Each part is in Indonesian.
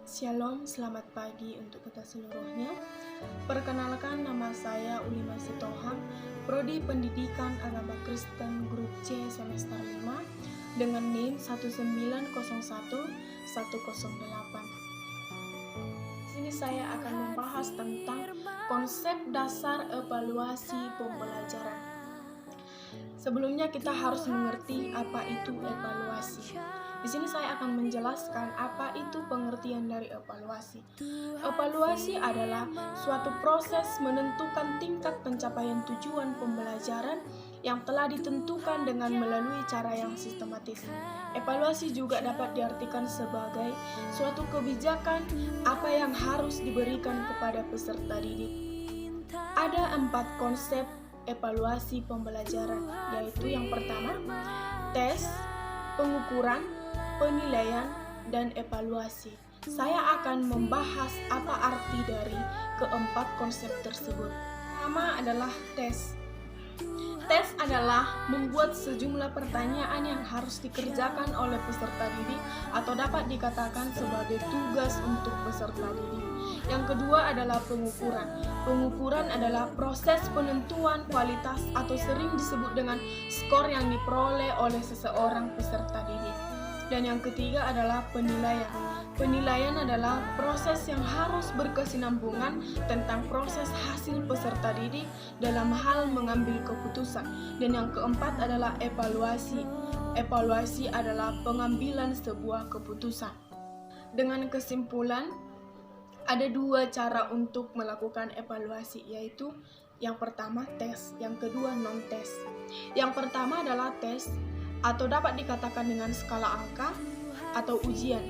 Shalom, selamat pagi untuk kita seluruhnya. Perkenalkan, nama saya Ulima Sitohang, Prodi Pendidikan Agama Kristen Grup C semester 5 dengan NIM 1901108. Di sini saya akan membahas tentang konsep dasar evaluasi pembelajaran. Sebelumnya kita harus mengerti apa itu evaluasi. Di sini saya akan menjelaskan apa itu pengertian dari evaluasi. Evaluasi adalah suatu proses menentukan tingkat pencapaian tujuan pembelajaran yang telah ditentukan dengan melalui cara yang sistematis. Evaluasi juga dapat diartikan sebagai suatu kebijakan apa yang harus diberikan kepada peserta didik. Ada 4 konsep evaluasi pembelajaran, yaitu yang pertama, tes, pengukuran, penilaian, dan evaluasi. Saya akan membahas apa arti dari keempat konsep tersebut. Pertama adalah tes. Tes adalah membuat sejumlah pertanyaan yang harus dikerjakan oleh peserta didik atau dapat dikatakan sebagai tugas untuk peserta didik. Yang kedua adalah pengukuran. Pengukuran adalah proses penentuan kualitas atau sering disebut dengan skor yang diperoleh oleh seseorang peserta didik. Dan yang ketiga adalah penilaian. Penilaian adalah proses yang harus berkesinambungan tentang proses hasil peserta didik dalam hal mengambil keputusan. Dan yang keempat adalah evaluasi. Evaluasi adalah pengambilan sebuah keputusan. Dengan kesimpulan, ada 2 cara untuk melakukan evaluasi, yaitu yang pertama tes, yang kedua non-tes. Yang pertama adalah tes, atau dapat dikatakan dengan skala angka atau ujian.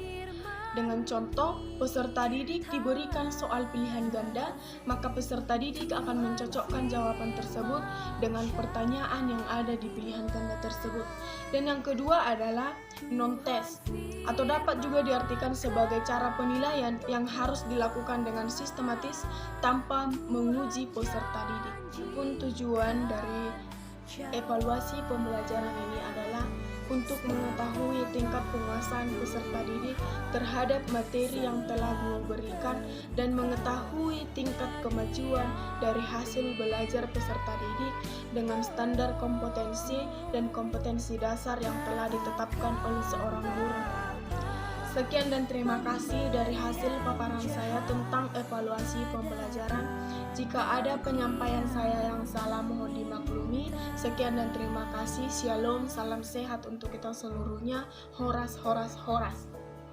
Dengan contoh, peserta didik diberikan soal pilihan ganda, maka peserta didik akan mencocokkan jawaban tersebut dengan pertanyaan yang ada di pilihan ganda tersebut. Dan yang kedua adalah non-tes, atau dapat juga diartikan sebagai cara penilaian yang harus dilakukan dengan sistematis tanpa menguji peserta didik. Pun tujuan dari evaluasi pembelajaran ini adalah untuk mengetahui tingkat penguasaan peserta didik terhadap materi yang telah diberikan dan mengetahui tingkat kemajuan dari hasil belajar peserta didik dengan standar kompetensi dan kompetensi dasar yang telah ditetapkan oleh seorang guru. Sekian dan terima kasih dari hasil paparan saya tentang evaluasi pembelajaran. Jika ada penyampaian saya yang salah, mohon dimaklumi. Sekian dan terima kasih. Shalom, salam sehat untuk kita seluruhnya. Horas, horas, horas.